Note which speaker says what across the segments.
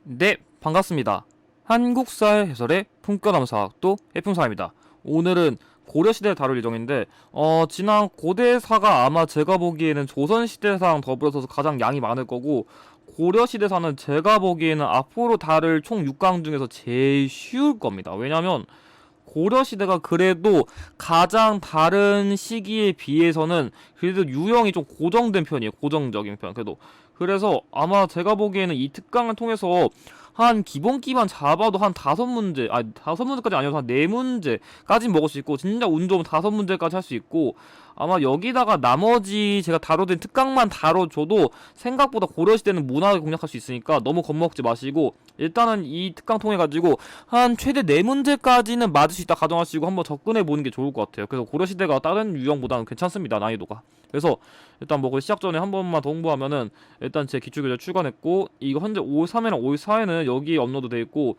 Speaker 1: 네, 반갑습니다. 한국사회 해설의 품격남사학도 해품사입니다. 오늘은 고려시대를 다룰 예정인데 지난 고대사가 아마 제가 보기에는 조선시대사랑 더불어서 가장 양이 많을 거고, 고려시대사는 제가 보기에는 앞으로 다룰 총 6강 중에서 제일 쉬울 겁니다. 왜냐면 고려시대가 그래도 가장 다른 시기에 비해서는 그래도 유형이 좀 고정된 편이에요. 고정적인 편. 그래서 아마 제가 보기에는 이 특강을 통해서 한 기본기만 잡아도 한 5문제, 아니 5문제까지 아니어도 한 4문제까지 먹을 수 있고, 진짜 운 좋으면 5문제까지 할 수 있고, 아마 여기다가 나머지 제가 다뤄진 특강만 다뤄줘도 생각보다 고려시대는 무난하게 공략할 수 있으니까 너무 겁먹지 마시고, 일단은 이 특강 통해 가지고 한 최대 4문제까지는 맞을 수 있다 가정하시고 한번 접근해 보는 게 좋을 것 같아요. 그래서 고려시대가 다른 유형보다는 괜찮습니다, 난이도가. 그래서 일단 뭐 시작 전에 한 번만 더 홍보하면은, 일단 제 기출교재 출간했고, 이거 현재 5.3이랑 5.4에는 여기에 업로드 돼 있고,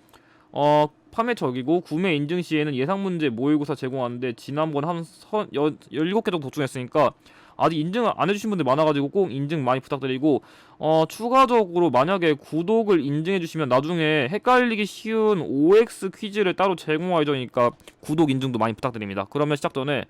Speaker 1: 판매처이고 구매 인증 시에는 예상 문제 모의고사 제공하는데, 지난번 한 17개 정도 도출했으니까 아직 인증을 안 해주신 분들 많아가지고 꼭 인증 많이 부탁드리고, 추가적으로 만약에 구독을 인증해주시면 나중에 헷갈리기 쉬운 OX 퀴즈를 따로 제공할 예정이니까 구독 인증도 많이 부탁드립니다. 그러면 시작 전에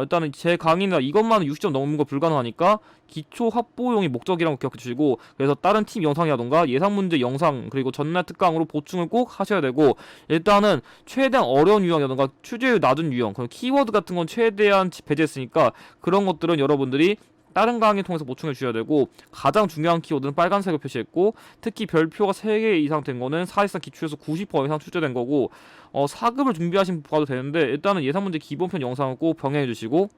Speaker 1: 일단은 제 강의는 이것만은 60점 넘는 거 불가능하니까 기초 확보용이 목적이라고 기억해 주시고, 그래서 다른 팀 영상이라던가 예상 문제 영상 그리고 전날 특강으로 보충을 꼭 하셔야 되고, 일단은 최대한 어려운 유형이라던가 출제율 낮은 유형, 그리고 키워드 같은 건 최대한 배제했으니까 그런 것들은 여러분들이 다른 강의 통해서 보충해 주셔야 되고, 가장 중요한 키워드는 빨간색으로 표시했고, 특히 별표가 3개 이상 된 거는 사실상 기출에서 90% 이상 출제된 거고, 4급을 준비하신 분 봐도 되는데, 일단은 예상 문제 기본편 영상을 꼭 병행해 주시고,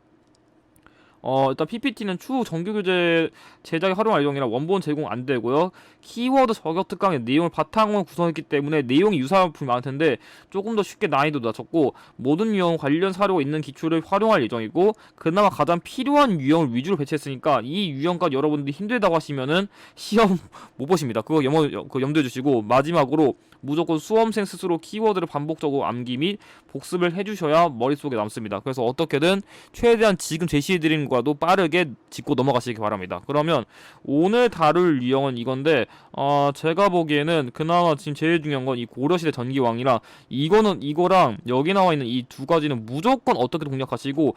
Speaker 1: 일단 PPT는 추후 정규교재 제작에 활용할 예정이라 원본 제공 안 되고요. 키워드 저격 특강의 내용을 바탕으로 구성했기 때문에 내용이 유사한 부분이 많을 텐데 조금 더 쉽게 난이도 낮췄고, 모든 유형 관련 사료가 있는 기출을 활용할 예정이고, 그나마 가장 필요한 유형을 위주로 배치했으니까 이 유형까지 여러분들이 힘들다고 하시면은 시험 못 보십니다. 그거 염두해 주시고, 마지막으로 무조건 수험생 스스로 키워드를 반복적으로 암기 및 복습을 해주셔야 머릿속에 남습니다. 그래서 어떻게든 최대한 지금 제시해드린 것과도 빠르게 짚고 넘어가시기 바랍니다. 그러면 오늘 다룰 유형은 이건데, 제가 보기에는 그나마 지금 제일 중요한 건 이 고려시대 전기왕이라, 이거랑 여기 나와 있는 이 두 가지는 무조건 어떻게 공략하시고,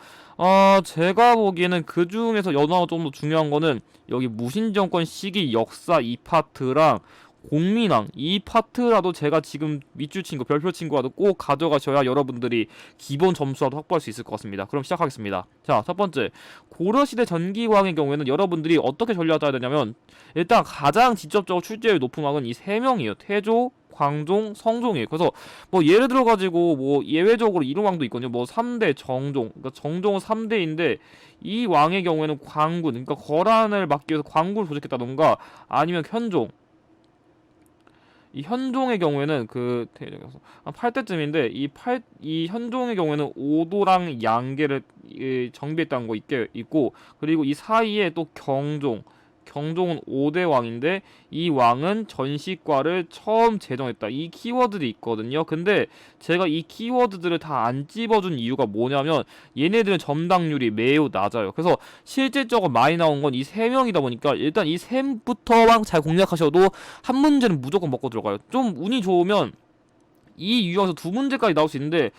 Speaker 1: 제가 보기에는 그 중에서 연화가 좀 더 중요한 거는 여기 무신정권 시기 역사 이 파트랑 공민왕 이 파트라도 제가 지금 밑줄 친거 별표 친거라도 꼭 가져가셔야 여러분들이 기본 점수라도 확보할 수 있을 것 같습니다. 그럼 시작하겠습니다. 자, 첫 번째, 고려시대 전기왕의 경우에는 여러분들이 어떻게 전략을 짜야 되냐면, 일단 가장 직접적으로 출제율 높은 왕은 이 3명이에요. 태조, 광종, 성종이에요. 그래서 뭐 예를 들어 가지고 뭐 예외적으로 이런 왕도 있거든요. 뭐 3대 정종, 그러니까 정종은 3대인데 이 왕의 경우에는 광군, 그러니까 거란을 막기 위해서 광군을 조직했다던가, 아니면 현종, 이 현종의 경우에는 한 8대쯤인데, 이 현종의 경우에는 오도랑 양계를 정비했다는 거 있고, 그리고 이 사이에 또 경종은 5대 왕인데 이 왕은 전시과를 처음 제정했다. 이 키워드들이 있거든요. 근데 제가 이 키워드들을 다 안 집어준 이유가 뭐냐면, 얘네들은 점당률이 매우 낮아요. 그래서 실질적으로 많이 나온 건 이 3명이다 보니까 일단 이 셈부터만 잘 공략하셔도 한 문제는 무조건 먹고 들어가요. 좀 운이 좋으면 이 유형에서 2문제까지 나올 수 있는데,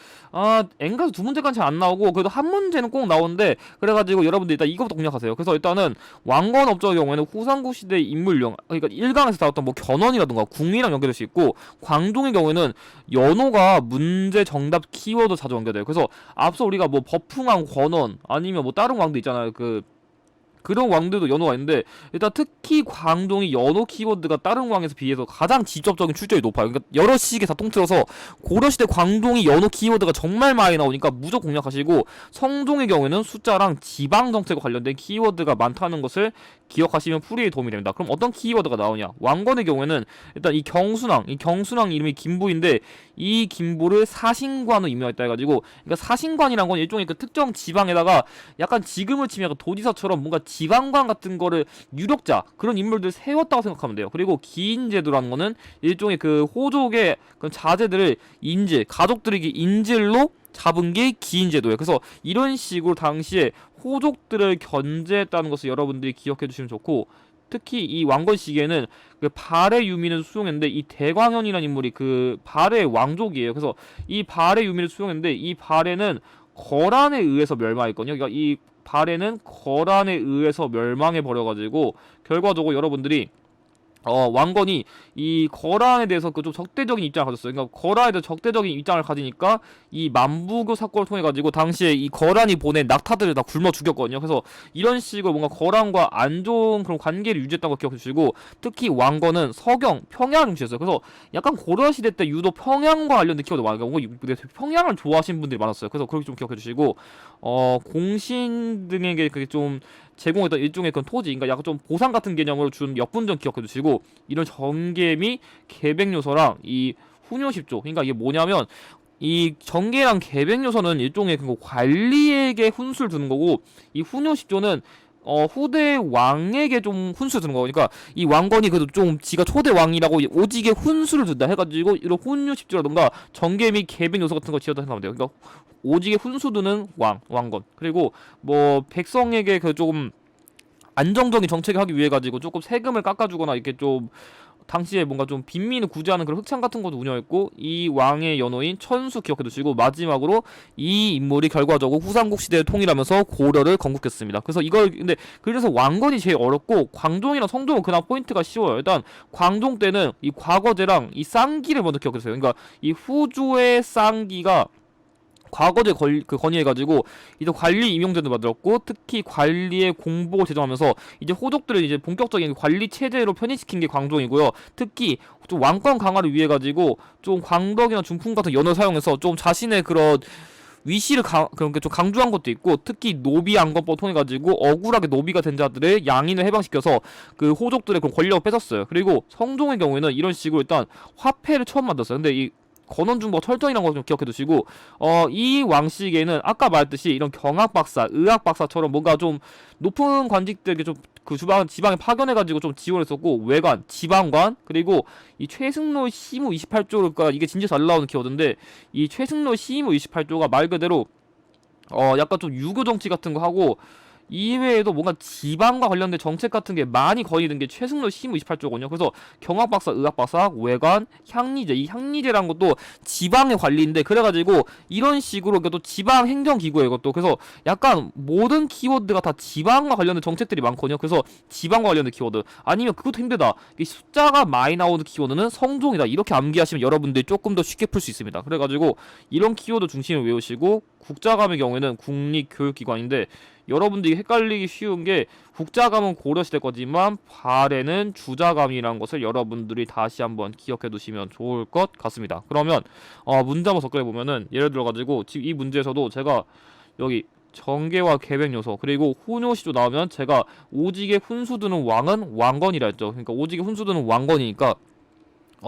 Speaker 1: 엔가서 2문제까지 잘 안 나오고 그래도 한 문제는 꼭 나오는데, 그래가지고 여러분들 일단 이거부터 공략하세요. 그래서 일단은 왕건업적의 경우에는 후삼국 시대 인물령, 그러니까 1강에서 나왔던 뭐 견훤이라든가 궁리랑 연결될 수 있고, 광종의 경우에는 연호가 문제 정답 키워드 자주 연결돼요. 그래서 앞서 우리가 뭐 버풍왕, 권원 아니면 뭐 다른 왕도 있잖아요. 그런 왕들도 연호가 있는데, 일단 특히 광종이 연호 키워드가 다른 왕에서 비해서 가장 직접적인 출제율이 높아요. 그러니까 여러 시기에 다 통틀어서 고려시대 광종이 연호 키워드가 정말 많이 나오니까 무조건 공략하시고, 성종의 경우에는 숫자랑 지방정책과 관련된 키워드가 많다는 것을 기억하시면 풀이에 도움이 됩니다. 그럼 어떤 키워드가 나오냐? 왕건의 경우에는 일단 이 경순왕 이름이 김부인데, 이 김부를 사신관으로 임명했다 해가지고, 그러니까 사신관이란 건 일종의 그 특정 지방에다가 약간 지금을 치면 약간 도지사처럼 뭔가 지방관 같은 거를 유력자 그런 인물들 세웠다고 생각하면 돼요. 그리고 기인제도라는 거는 일종의 그 호족의 그 자제들을 가족들에게 인질로 잡은 게 기인제도예요. 그래서 이런 식으로 당시에 호족들을 견제했다는 것을 여러분들이 기억해 주시면 좋고, 특히 이 왕건 시기에는 그 발의 유민을 수용했는데, 이 대광현이라는 인물이 그 발의 왕족이에요. 그래서 이 발의 유민을 수용했는데, 이 발에는 거란에 의해서 멸망했거든요. 그러니까 이 발에는 거란에 의해서 멸망해 버려가지고 결과적으로 여러분들이 왕건이 이 거란에 대해서 그 좀 적대적인 입장을 가졌어요. 그러니까 거란에 대해서 적대적인 입장을 가지니까 이 만부교 사건을 통해 가지고 당시에 이 거란이 보낸 낙타들을 다 굶어 죽였거든요. 그래서 이런 식으로 뭔가 거란과 안 좋은 그런 관계를 유지했다는 걸 기억해 주시고, 특히 왕건은 서경, 평양을 중시했어요. 그래서 약간 고려 시대 때 유독 평양과 관련된 키워드 많아요. 뭔가 평양을 좋아하시는 분들이 많았어요. 그래서 그렇게 좀 기억해 주시고, 공신 등에게 그게 좀 제공했던 일종의 그런 토지, 그러니까 약간 좀 보상 같은 개념으로 준 역분전 기억해 주시고, 이런 정계미 계백 요소랑 이 훈요 10조, 그러니까 이게 뭐냐면 이 정계랑 계백 요소는 일종의 그 관리에게 훈수를 두는 거고, 이 훈요 10조는 후대 왕에게 좀 훈수를 두는 거니까, 이 왕건이 그래도 좀 지가 초대 왕이라고 오직에 훈수를 둔다 해가지고 이런 훈요 10조라던가 정계 및 계백 요소 같은 거 지어다 생각하면 돼요. 그러니까 오직에 훈수 두는 왕건. 그리고 뭐 백성에게 그 조금 안정적인 정책을 하기 위해 가지고 조금 세금을 깎아주거나 이렇게 좀 당시에 뭔가 좀 빈민을 구제하는 그런 흑창 같은 것도 운영했고, 이 왕의 연호인 천수 기억해 두시고, 마지막으로 이 인물이 결과적으로 후삼국 시대를 통일하면서 고려를 건국했습니다. 그래서 이걸 근데 그래서 왕건이 제일 어렵고, 광종이랑 성종은 그나마 포인트가 쉬워요. 일단 광종 때는 이 과거제랑 이 쌍기를 먼저 기억해 주세요. 그러니까 이 후주의 쌍기가 과거제 건의해가지고 이제 관리 임용제도 만들었고, 특히 관리의 공복을 제정하면서 이제 호족들을 이제 본격적인 관리 체제로 편입시킨 게 광종이고요. 특히 좀 왕권 강화를 위해 가지고 좀 광덕이나 중풍 같은 연을 사용해서 좀 자신의 그런 위시를 그런 게 좀 강조한 것도 있고, 특히 노비 안건법 통해 가지고 억울하게 노비가 된 자들의 양인을 해방시켜서 그 호족들의 그런 권력을 뺏었어요. 그리고 성종의 경우에는 이런 식으로 일단 화폐를 처음 만들었어요. 근데 이 건원중복 철저이라는 거 좀 기억해 두시고, 이 왕시기에는 아까 말했듯이 이런 경학박사, 의학박사처럼 뭔가 좀 높은 관직들에게 좀 그 지방에 파견해가지고 좀 지원했었고, 외관, 지방관, 그리고 이 최승로 시무 28조가 이게 진짜 잘 나오는 키워드인데, 이 최승로 시무 28조가 말 그대로 약간 좀 유교 정치 같은 거 하고, 이외에도 뭔가 지방과 관련된 정책 같은 게 많이 건의된 게 최승로 시무 28조거든요. 그래서 경학박사, 의학박사, 외관, 향리제, 이 향리제라는 것도 지방의 관리인데, 그래가지고 이런 식으로 이것도 지방 행정기구예요, 이것도. 그래서 약간 모든 키워드가 다 지방과 관련된 정책들이 많거든요. 그래서 지방과 관련된 키워드, 아니면 그것도 힘들다, 이 숫자가 많이 나오는 키워드는 성종이다, 이렇게 암기하시면 여러분들이 조금 더 쉽게 풀 수 있습니다. 그래가지고 이런 키워드 중심을 외우시고, 국자감의 경우에는 국립교육기관인데, 여러분들이 헷갈리기 쉬운 게 국자감은 고려시대 거지만 발에는 주자감이라는 것을 여러분들이 다시 한번 기억해 두시면 좋을 것 같습니다. 그러면 문제 한번 접근해 보면은, 예를 들어 가지고 지금 이 문제에서도 제가 여기 정계와 계백 요소 그리고 훈요시조 나오면 제가 오직에 훈수두는 왕은 왕건이라 했죠. 그러니까 오직에 훈수두는 왕건이니까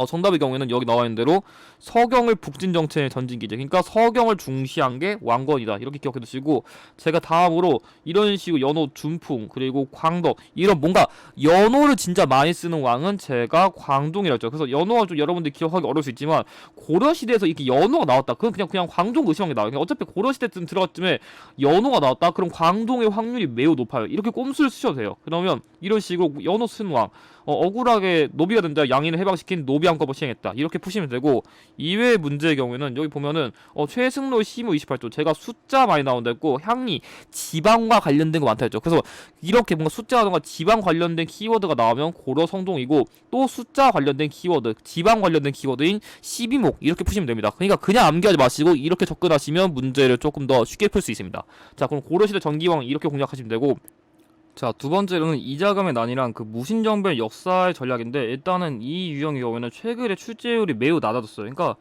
Speaker 1: 정답의 경우에는 여기 나와 있는 대로 서경을 북진 정체에 전진 기제, 그러니까 서경을 중시한 게 왕건이다, 이렇게 기억해 두시고, 제가 다음으로 이런 식으로 연호, 준풍, 그리고 광덕, 이런 뭔가 연호를 진짜 많이 쓰는 왕은 제가 광종이라 했죠. 그래서 연호가 좀 여러분들이 기억하기 어려울 수 있지만, 고려 시대에서 이렇게 연호가 나왔다, 그건 그냥 광종 의심한 게 나와요. 그냥 어차피 고려 시대쯤 들어갔쯤에 연호가 나왔다, 그럼 광종의 확률이 매우 높아요. 이렇게 꼼수를 쓰셔도 돼요. 그러면 이런 식으로 연호 쓴 왕, 억울하게 노비가 된 자 양인을 해방시킨 노비안법을 시행했다, 이렇게 푸시면 되고, 이외의 문제의 경우에는 여기 보면은 최승로 시무 28조, 제가 숫자 많이 나온다 했고, 향리 지방과 관련된 거 많다 했죠. 그래서 이렇게 뭔가 숫자라던가 지방 관련된 키워드가 나오면 고려 성종이고, 또 숫자 관련된 키워드, 지방 관련된 키워드인 12목, 이렇게 푸시면 됩니다. 그러니까 그냥 암기하지 마시고 이렇게 접근하시면 문제를 조금 더 쉽게 풀 수 있습니다. 자, 그럼 고려시대 전기왕 이렇게 공략하시면 되고, 자, 두 번째로는 이자감의 난이랑 그 무신정변 역사의 전략인데, 일단은 이 유형의 경우에는 최근에 출제율이 매우 낮아졌어요. 그러니까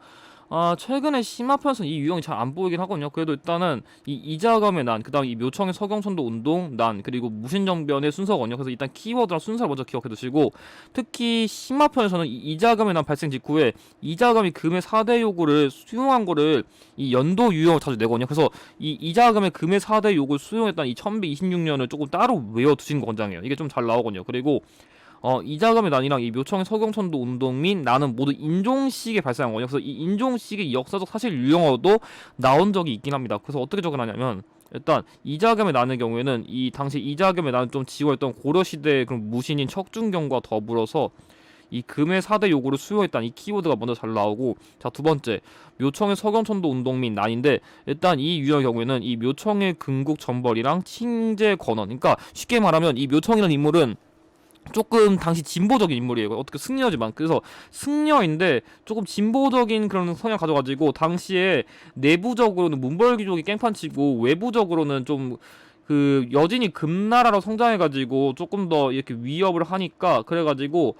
Speaker 1: 최근에 심화편에서는 이 유형이 잘 안 보이긴 하거든요. 그래도 일단은 이 이자감의 난, 그 다음 이 묘청의 서경천도 운동 난, 그리고 무신정변의 순서거든요. 그래서 일단 키워드랑 순서를 먼저 기억해 두시고, 특히 심화편에서는 이 이자감의 난 발생 직후에 이자감이 금의 4대 요구를 수용한 거를 이 연도 유형을 자주 내거든요. 그래서 이 이자감의 금의 4대 요구를 수용했던 이 1126년을 조금 따로 외워두신 거 권장해요. 이게 좀 잘 나오거든요. 그리고 이자겸의 난이랑 이 묘청의 서경천도 운동 및 나는 모두 인종 시기에 발생한 거예요. 그래서 이 인종 시기 역사적 사실 유형어도 나온 적이 있긴 합니다. 그래서 어떻게 적어놨냐면 일단 이자겸의 난의 경우에는 이 당시 이자겸의 난을 좀 지원했던 고려시대의 그런 무신인 척준경과 더불어서 이 금의 4대 요구를 수용했다는 이 키워드가 먼저 잘 나오고, 자, 두 번째 묘청의 서경천도 운동 및 난인데 일단 이 유형의 경우에는 이 묘청의 근국 전벌이랑 칭제 권원, 그러니까 쉽게 말하면 이 묘청이라는 인물은 조금 당시 진보적인 인물이에요. 어떻게 승려지만, 그래서 승려인데 조금 진보적인 그런 성향 가져가지고 당시에 내부적으로는 문벌귀족이 깽판치고 외부적으로는 좀 그 여진이 금나라로 성장해가지고 조금 더 이렇게 위협을 하니까, 그래가지고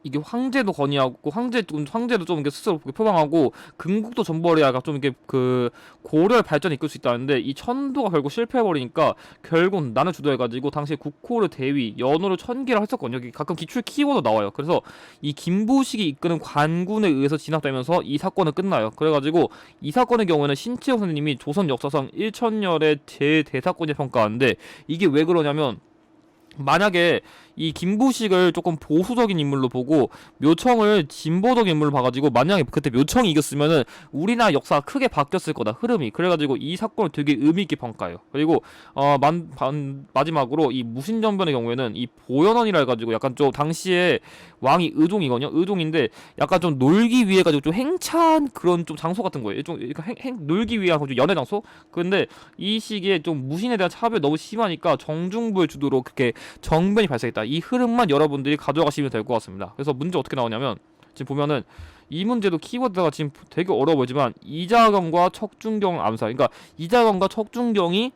Speaker 1: 이게 황제도 건의하고 황제도 좀 이렇게 스스로 표방하고 근국도 전벌이야가 좀 이렇게 그 고려의 발전을 이끌 수 있다는데, 이 천도가 결국 실패해버리니까 결국 나는 주도해가지고 당시에 국호를 대위 연호를 천기를 했었거든요. 여기 가끔 기출 키워드 나와요. 그래서 이 김부식이 이끄는 관군에 의해서 진압되면서 이 사건은 끝나요. 그래가지고 이 사건의 경우에는 신채호 선생님이 조선 역사상 1000년의 제대사건이 평가하는데, 이게 왜 그러냐면 만약에 이 김부식을 조금 보수적인 인물로 보고 묘청을 진보적인 인물로 봐가지고 만약에 그때 묘청이 이겼으면은 우리나라 역사가 크게 바뀌었을 거다, 흐름이. 그래가지고 이 사건을 되게 의미있게 평가해요. 그리고 마지막으로 이 무신전변의 경우에는 이 보현원이라 해가지고 약간 좀 당시에 왕이 의종이거든요. 의종인데 약간 좀 놀기 위해 가지고 좀 행차한 그런 좀 장소 같은 거예요. 좀 놀기 위한 좀 연애 장소. 근데 이 시기에 좀 무신에 대한 차별이 너무 심하니까 정중부의 주도로 그렇게 정변이 발생했다. 이 흐름만 여러분들이 가져가시면 될 것 같습니다. 그래서 문제 어떻게 나오냐면 지금 보면은 이 문제도 키워드가 지금 되게 어려워 보이지만 이자겸과 척준경 암살, 그러니까 이자겸과 척준경이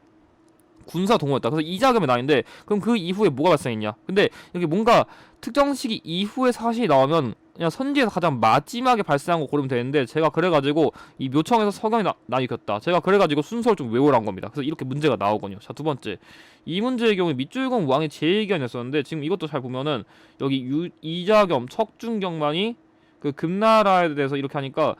Speaker 1: 군사 동원했다. 그래서 이자겸의 난인데 그럼 그 이후에 뭐가 발생했냐? 근데 여기 뭔가 특정 시기 이후의 사실이 나오면 그냥 선지에서 가장 마지막에 발생한 거 고르면 되는데, 제가 그래가지고 이 묘청에서 서경이 난이 겼다. 제가 그래가지고 순서를 좀 외우란 겁니다. 그래서 이렇게 문제가 나오거든요. 자, 두 번째, 이 문제의 경우에 밑줄공 왕의 제2견이었었는데 지금 이것도 잘 보면은 여기 이자겸, 척준경만이 그 금나라에 대해서 이렇게 하니까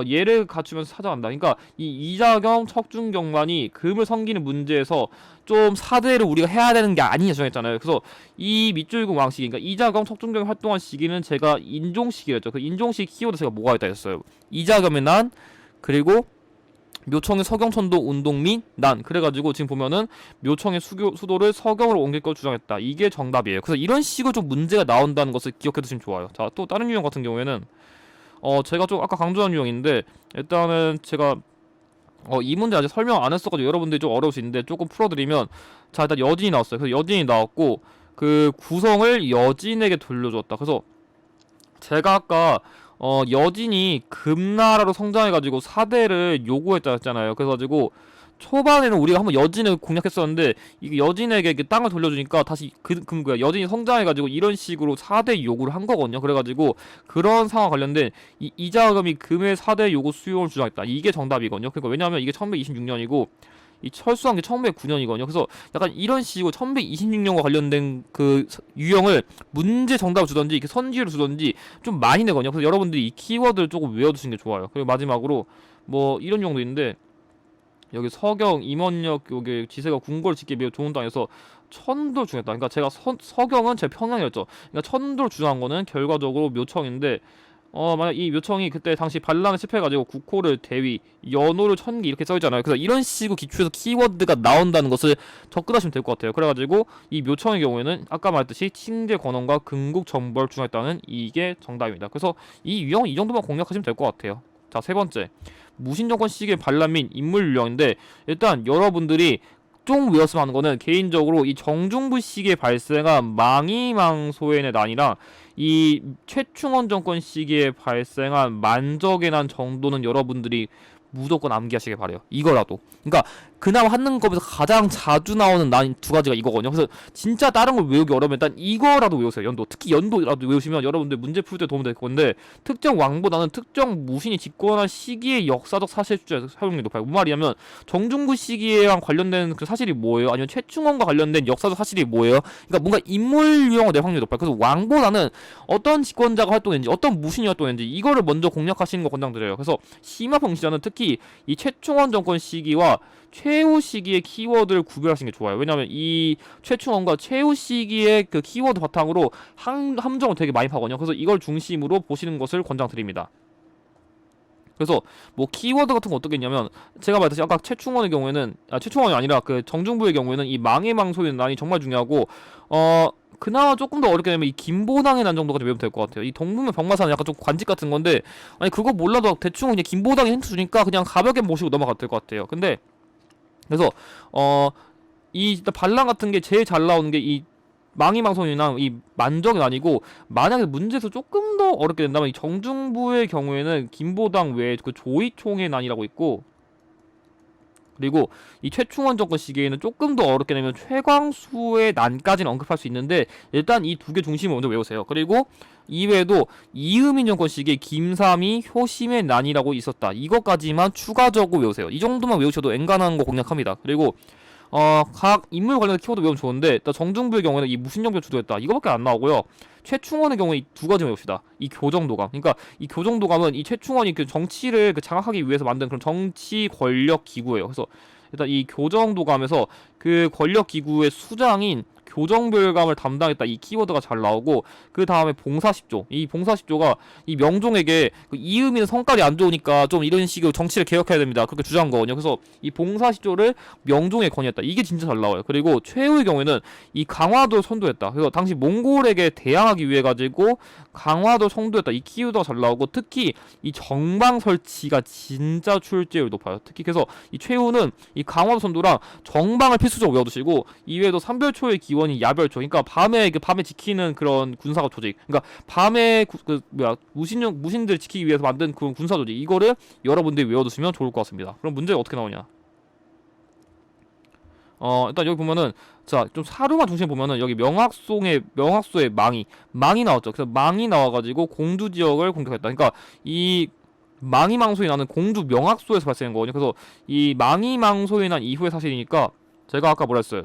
Speaker 1: 얘를 갖추면서 찾아간다. 그러니까 이 이자겸, 척준경만이 금을 섬기는 문제에서 좀 사대를 우리가 해야 되는 게 아니냐 정했잖아요. 그래서 이 밑줄공 왕 시기, 그러니까 이자겸, 척준경이 활동한 시기는 제가 인종 시기였죠. 그 인종 시기 키워드 제가 뭐가 있다 했어요. 이자겸의 난, 그리고 묘청의 서경천도 운동 및 난. 그래가지고 지금 보면은 묘청의 수도를 서경으로 옮길 걸 주장했다. 이게 정답이에요. 그래서 이런 식으로 좀 문제가 나온다는 것을 기억해 두시면 좋아요. 자, 또 다른 유형 같은 경우에는 제가 좀 아까 강조한 유형인데, 일단은 제가 이 문제 아직 설명 안 했어가지고 여러분들이 좀 어려울 수 있는데 조금 풀어드리면, 자, 일단 여진이 나왔어요. 그래서 여진이 나왔고 그 구성을 여진에게 돌려줬다. 그래서 제가 아까 여진이 금나라로 성장해가지고 사대를 요구했다 했잖아요. 그래가지고 초반에는 우리가 한번 여진을 공략했었는데 이게 여진에게 땅을 돌려주니까 다시 여진이 성장해가지고 이런 식으로 4대 요구를 한 거거든요. 그래가지고 그런 상황 관련된 이자금이 금의 4대 요구 수용을 주장했다. 이게 정답이거든요. 그러니까 왜냐하면 이게 1126년이고 이 철수한 게 1109년이거든요. 그래서 약간 이런 식으로 1126년과 관련된 그 유형을 문제 정답을 주던지 이렇게 선지를 주던지 좀 많이 내거든요. 그래서 여러분들이 이 키워드를 조금 외워두시는 게 좋아요. 그리고 마지막으로 뭐 이런 유형도 있는데, 여기 서경, 임원역, 여기 지세가 궁궐을 짓기 매우 좋은 땅에서 천도를 주장했다. 그러니까 제가 서경은 제 평양이었죠. 그러니까 천도를 주장한 거는 결과적으로 묘청인데, 만약 이 묘청이 그때 당시 반란을 실패해가지고 국호를 대위, 연호를 천기 이렇게 써있잖아요. 그래서 이런 식으로 기초에서 키워드가 나온다는 것을 접근하시면 될 것 같아요. 그래가지고 이 묘청의 경우에는 아까 말했듯이 칭제 권원과 근국 전벌 주장했다는 이게 정답입니다. 그래서 이 유형은 이 정도만 공략하시면 될 것 같아요. 자, 세 번째, 무신정권 시기의 반란 및 인물 유형인데, 일단 여러분들이 좀 외웠으면 하는 거는 개인적으로 이 정중부 시기에 발생한 망이망소인의 난이랑 이 최충원 정권 시기에 발생한 만적의 난 정도는 여러분들이 무조건 암기하시길 바래요. 이거라도. 그러니까 그나마 한능급에서 가장 자주 나오는 난 두 가지가 이거거든요. 그래서 진짜 다른 걸 외우기 어려우면 일단 이거라도 외우세요. 연도. 특히 연도라도 외우시면 여러분들 문제 풀 때 도움 될 건데, 특정 왕보다는 특정 무신이 집권한 시기의 역사적 사실 주제 사용률이 높아요. 무슨 말이냐면 정중부 시기에랑 관련된 그 사실이 뭐예요? 아니면 최충원과 관련된 역사적 사실이 뭐예요? 그러니까 뭔가 인물 유형화 될 확률이 높아요. 그래서 왕보다는 어떤 집권자가 활동했는지, 어떤 무신이 활동했는지 이거를 먼저 공략하시는 거 권장드려요. 그래서 심화평 시절은 특히 이 최충원 정권 시기와 최후 시기의 키워드를 구별하시는 게 좋아요. 왜냐하면 이 최충원과 최후 시기의 그 키워드 바탕으로 함정을 되게 많이 파거든요. 그래서 이걸 중심으로 보시는 것을 권장드립니다. 그래서 뭐 키워드 같은 거 어떻게 했냐면, 제가 말했듯이 아까 최충원의 경우에는, 최충원이 아니라 그 정중부의 경우에는 이 망해망소의 난이 정말 중요하고, 그나마 조금 더 어렵게 되면 이 김보당의 난 정도가 외우면 될 것 같아요. 이 동문면 병마사는 약간 좀 관직 같은 건데, 아니 그거 몰라도 대충 그냥 김보당이 힌트 주니까 그냥 가볍게 보시고 넘어가도 될 것 같아요. 근데 그래서 이 일단 반란 같은 게 제일 잘 나오는 게 이 망이망손이나 이 만적은 아니고, 만약에 문제에서 조금 더 어렵게 된다면 이 정중부의 경우에는 김보당 외에 그 조이총의 난이라고 있고, 그리고 이 최충원 정권 시기에는 조금 더 어렵게 되면 최광수의 난까지는 언급할 수 있는데, 일단 이 두 개 중심을 먼저 외우세요. 그리고 이외에도 이음인 정권 시기에 김삼이 효심의 난이라고 있었다. 이것까지만 추가적으로 외우세요. 이 정도만 외우셔도 엔간한 거 공략합니다. 그리고 각 인물 관련된 키워드 외우면 좋은데, 일단 정중부의 경우에는 이 무신정변 주도했다, 이거밖에 안 나오고요. 최충원의 경우에 이 두 가지 외웁시다. 이 교정도감. 그러니까 이 교정도감은 이 최충원이 그 정치를 그 장악하기 위해서 만든 그런 정치 권력 기구예요. 그래서 일단 이 교정도감에서 그 권력 기구의 수장인 교정별감을 담당했다, 이 키워드가 잘 나오고, 그 다음에 봉사십조. 이 봉사십조가 이 명종에게 그 이음이는 성깔이 안 좋으니까 좀 이런 식으로 정치를 개혁해야 됩니다, 그렇게 주장한 거거든요. 그래서 이 봉사십조를 명종에 건의했다. 이게 진짜 잘 나와요. 그리고 최후의 경우에는 이 강화도를 선도했다. 그래서 당시 몽골에게 대항하기 위해 가지고 강화도를 선도했다. 이 키워드가 잘 나오고, 특히 이 정방 설치가 진짜 출제율이 높아요. 특히 그래서 이 최후는 이 강화도 선도랑 정방을 필수적으로 외워두시고, 이외에도 삼별초의 기원이 야별초, 그러니까 밤에 지키는 그런 군사가 조직, 그러니까 밤에 무신들 지키기 위해서 만든 그런 군사 조직, 이거를 여러분들이 외워두시면 좋을 것 같습니다. 그럼 문제가 어떻게 나오냐? 일단 여기 보면은, 자, 좀 사료만 중심에 보면은 여기 명학소의 망이 나왔죠. 그래서 망이 나와가지고 공주 지역을 공격했다. 그러니까 이 망이망소에 나는 공주 명학소에서 발생한 거거든요. 그래서 이 망이망소에 난 이후의 사실이니까, 제가 아까 뭐라 했어요?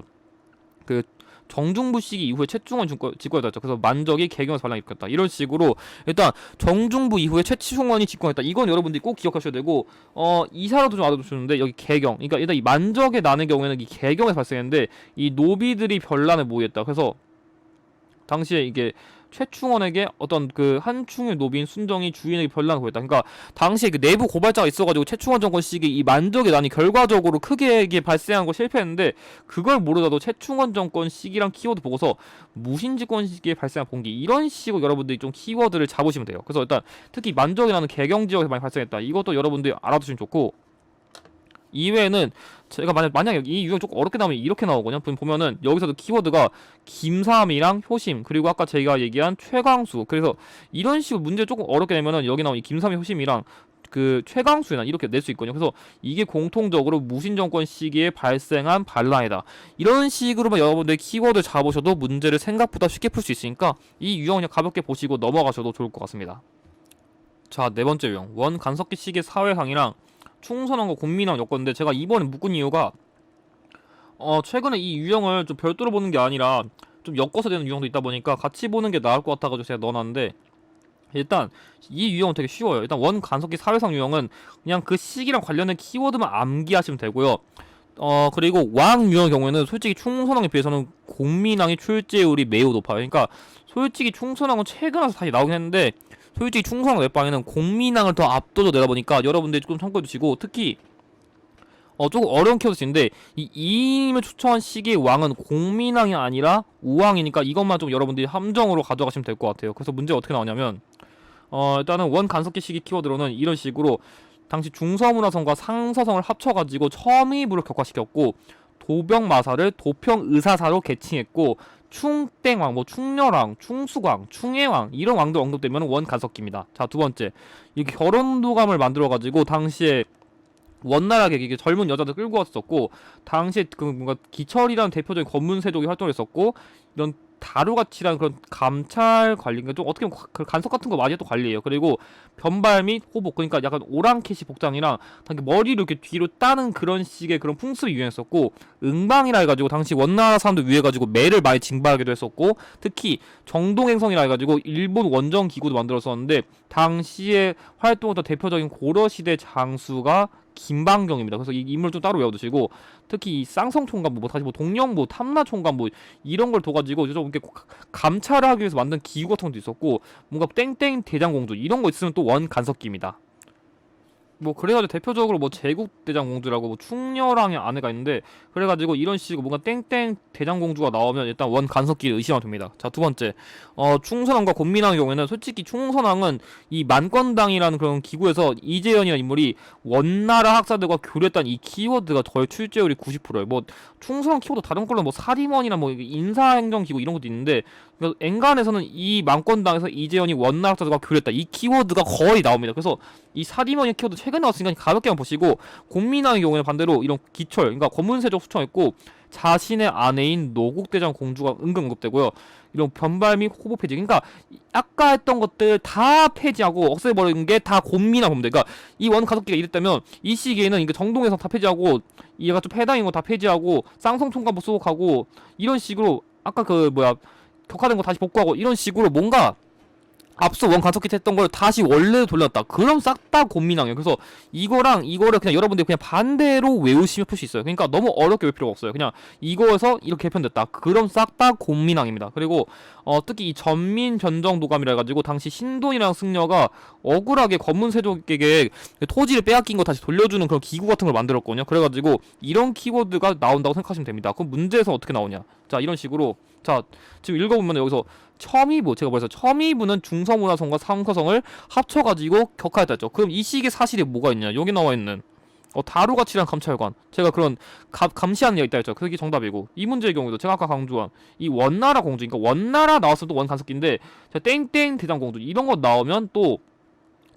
Speaker 1: 그 정중부 시기 이후에 최충원 집권했다 했죠. 그래서 만적이 개경에서 반란을 일으켰다. 이런 식으로 일단 정중부 이후에 최충원이 집권했다. 이건 여러분들이 꼭 기억하셔야 되고, 이사라도 좀 알아두시는데, 여기 개경. 그러니까 일단 이 만적의 난의 경우에는 이 개경에서 발생했는데, 이 노비들이 변란을 모의했다. 그래서 당시에 이게 최충원에게 어떤 그 한충의 노비인 순정이 주인에게 변란을 보였다. 그러니까 당시에 그 내부 고발자가 있어가지고 최충원 정권 시기 이 만적의 난이 결과적으로 크게 이게 발생한 거 실패했는데, 그걸 모르다도 최충원 정권 시기랑 키워드 보고서 무신집권 시기에 발생한 봉기, 이런 식으로 여러분들이 좀 키워드를 잡으시면 돼요. 그래서 일단 특히 만적의 난은 개경 지역에서 많이 발생했다. 이것도 여러분들이 알아두시면 좋고, 이외에는 제가 만약에 이 유형 조금 어렵게 나오면 이렇게 나오거든요. 보면은 여기서도 키워드가 김삼이랑 효심, 그리고 아까 제가 얘기한 최광수. 그래서 이런 식으로 문제 조금 어렵게 내면은 여기 나온 이 김삼이 효심이랑 그 최광수나 이렇게 낼 수 있거든요. 그래서 이게 공통적으로 무신정권 시기에 발생한 반란이다. 이런 식으로만 여러분들 키워드 잡으셔도 문제를 생각보다 쉽게 풀 수 있으니까 이 유형 그냥 가볍게 보시고 넘어가셔도 좋을 것 같습니다. 자, 네 번째 유형, 원 간섭기 시기의 사회상이랑 충선왕과 공민왕 엮었는데, 제가 이번에 묶은 이유가 최근에 이 유형을 좀 별도로 보는 게 아니라 좀 엮어서 되는 유형도 있다 보니까 같이 보는 게 나을 것 같아가지고 제가 넣어놨는데, 일단 이 유형은 되게 쉬워요. 일단 원 간섭기 사회상 유형은 그냥 그 시기랑 관련된 키워드만 암기하시면 되고요. 그리고 왕 유형의 경우에는 솔직히 충선왕에 비해서는 공민왕의 출제율이 매우 높아요. 그러니까 솔직히 충선왕은 최근 와서 다시 나오긴 했는데, 솔직히 충성왕 웹방에는 공민왕을 더 압도적으로 내다보니까 여러분들이 좀 참고해주시고, 특히 조금 어려운 키워드인데, 이 이임을 초청한 시기의 왕은 공민왕이 아니라 우왕이니까 이것만 좀 여러분들이 함정으로 가져가시면 될 것 같아요. 그래서 문제가 어떻게 나오냐면, 일단은 원 간섭기 시기 키워드로는 이런 식으로 당시 중서문화성과 상서성을 합쳐가지고 첨의부를 격화시켰고, 도병마사를 도평의사사로 개칭했고, 충땡왕, 뭐 충렬왕, 충수광, 충해왕, 이런 왕들 언급되면 원 간섭기입니다. 자, 두 번째, 이 결혼도감을 만들어가지고 당시에 원나라하게 이게 젊은 여자들 끌고 왔었고, 당시에 그 뭔가 기철이라는 대표적인 검문세족이 활동을 했었고, 이런 다루가치라는 그런 감찰 관리, 그러니까 좀 어떻게 보면 간섭 같은 거 많이 했던 관리예요. 그리고 변발 및 호복, 그러니까 약간 오랑캐시 복장이랑 머리를 이렇게 뒤로 따는 그런 식의 그런 풍습이 유행했었고, 응방이라 해가지고 당시 원나라 사람들 위해가지고 매를 많이 징발하기도 했었고, 특히 정동행성이라 해가지고 일본 원정 기구도 만들었었는데, 당시에 활동했던 대표적인 고려시대 장수가 김방경입니다. 그래서 이 인물 좀 따로 외워두시고, 특히 이 쌍성총관부, 뭐 다시 뭐 동령부, 탐라총관부 이런 걸 둬가지고 좀 이렇게 감찰을 하기 위해서 만든 기구 같은 것도 있었고, 뭔가 땡땡 대장공주 이런 거 있으면 또 원 간섭기입니다. 뭐 그래가지고 대표적으로 뭐 제국대장공주라고 뭐 충녀랑의 아내가 있는데, 그래가지고 이런 식으로 뭔가 땡땡 대장공주가 나오면 일단 원 간섭기를 의심하면 됩니다. 자, 두 번째, 충선왕과 곤민왕의 경우에는 솔직히 충선왕은 이 만권당이라는 그런 기구에서 이재현이라는 인물이 원나라 학사들과 교류했다는 이 키워드가 거의 출제율이 90%예요. 뭐 충선왕 키워드 다른 걸로 뭐 사림원이나 뭐 인사행정기구 이런 것도 있는데, 그러니까 엔간에서는 이 만권당에서 이재현이 원나라 학사들과 교류했다 이 키워드가 거의 나옵니다. 그래서 이 사림원의 키워드 최근 나왔으니까 가볍게만 보시고, 곤민왕의 경우에는 반대로 이런 기철, 그러니까 권문세족 수청했고, 자신의 아내인 노국대장 공주가 은근 언급되고요. 이런 변발 및 호보 폐지, 그러니까 아까 했던 것들 다 폐지하고 없애버린 게 다 곤민왕 보면 돼. 그러니까 이 원 가속기가 이랬다면 이 시기에는 이게 정동에서 다 폐지하고, 얘가 좀 패당인 거 다 폐지하고, 쌍성총관부 수복하고, 이런 식으로 아까 그 뭐야 격화된 거 다시 복구하고, 이런 식으로 뭔가 앞서 원 간섭기 했던 걸 다시 원래로 돌렸다. 그럼 싹 다 곤민왕이에요. 그래서 이거랑 이거를 그냥 여러분들이 그냥 반대로 외우시면 풀 수 있어요. 그러니까 너무 어렵게 외울 필요가 없어요. 그냥 이거에서 이렇게 개편됐다. 그럼 싹 다 곤민왕입니다. 그리고 특히 이 전민 변정도감이라 해가지고 당시 신돈이랑 승려가 억울하게 권문세족에게 토지를 빼앗긴 거 다시 돌려주는 그런 기구 같은 걸 만들었거든요. 그래가지고 이런 키워드가 나온다고 생각하시면 됩니다. 그럼 문제에서 어떻게 나오냐? 자, 이런 식으로, 자, 지금 읽어보면 여기서 첨의부, 제가 벌써 첨의부는 중서문화성과 삼서성을 합쳐가지고 격화했다 했죠. 그럼 이 시기의 사실이 뭐가 있냐? 여기 나와있는 다루가치란 감찰관, 제가 그런 감시하는 게 있다 했죠. 그게 정답이고, 이 문제의 경우에도 제가 아까 강조한 이 원나라 공주, 그러니까 원나라 나왔으면 또 원 간섭기인데, 땡땡 대장공주 이런 거 나오면 또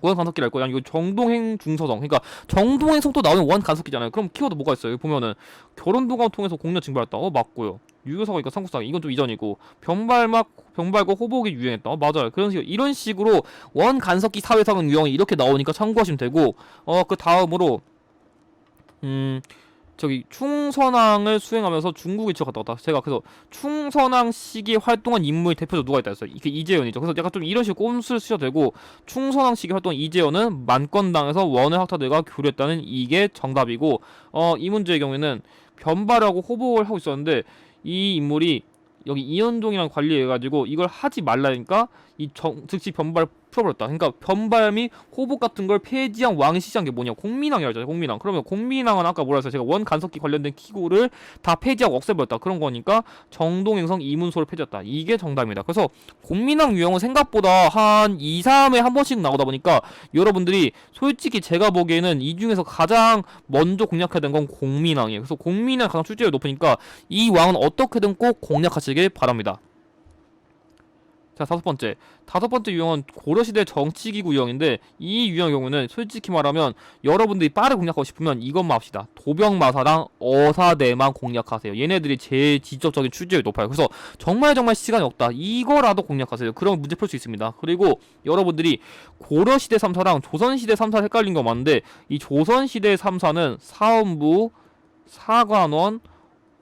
Speaker 1: 원 간섭기를 할 거야. 이거 정동행 중서성, 그러니까 정동행 성도 나오면 원 간섭기잖아요. 그럼 키워드 뭐가 있어요? 여기 보면은 결혼도감을 통해서 공녀 징발했다. 맞고요. 유효사가 삼국사기, 이건 좀 이전이고, 병발과 호복이 유행했다. 맞아요. 그런 식으로, 이런 식으로 원 간섭기 사회상은 유형이 이렇게 나오니까 참고하시면 되고, 그 다음으로 저기 충선왕을 수행하면서 중국에 지어갔다 왔다. 제가 그래서 충선왕 시기에 활동한 인물이 대표적으로 누가 있다 했어요. 이게 이재현이죠. 그래서 약간 좀 이런 식으로 꼼수를 쓰셔도 되고, 충선왕 시기에 활동한 이재현은 만권당에서 원의 학자들과 교류했다는 이게 정답이고, 이 문제의 경우에는 변발하고 호복을 하고 있었는데, 이 인물이 여기 이현종이랑 관리해가지고 이걸 하지 말라니까 즉시 변발 풀어버렸다. 그러니까 변발 및 호복 같은 걸 폐지한 왕이 시작한 게 뭐냐? 공민왕이라고 하잖아요. 공민왕. 그러면 공민왕은 아까 뭐라 했어요? 제가 원 간섭기 관련된 기구를 다 폐지하고 없애버렸다. 그런 거니까 정동행성 이문소를 폐지했다. 이게 정답입니다. 그래서 공민왕 유형은 생각보다 한 2, 3회 한 번씩 나오다 보니까 여러분들이 솔직히 제가 보기에는 이 중에서 가장 먼저 공략해야 되는 건 공민왕이에요. 그래서 공민왕 가장 출제율이 높으니까 이 왕은 어떻게든 꼭 공략하시길 바랍니다. 자, 다섯 번째 유형은 고려시대 정치기구 유형인데, 이 유형 경우는 솔직히 말하면 여러분들이 빠르게 공략하고 싶으면 이것만 합시다. 도병마사랑 어사대만 공략하세요. 얘네들이 제일 직접적인 출제율이 높아요. 그래서 정말 시간이 없다, 이거라도 공략하세요. 그럼 문제 풀 수 있습니다. 그리고 여러분들이 고려시대 3사랑 조선시대 3사 헷갈린 거 많은데, 이 조선시대 3사는 사헌부, 사관원,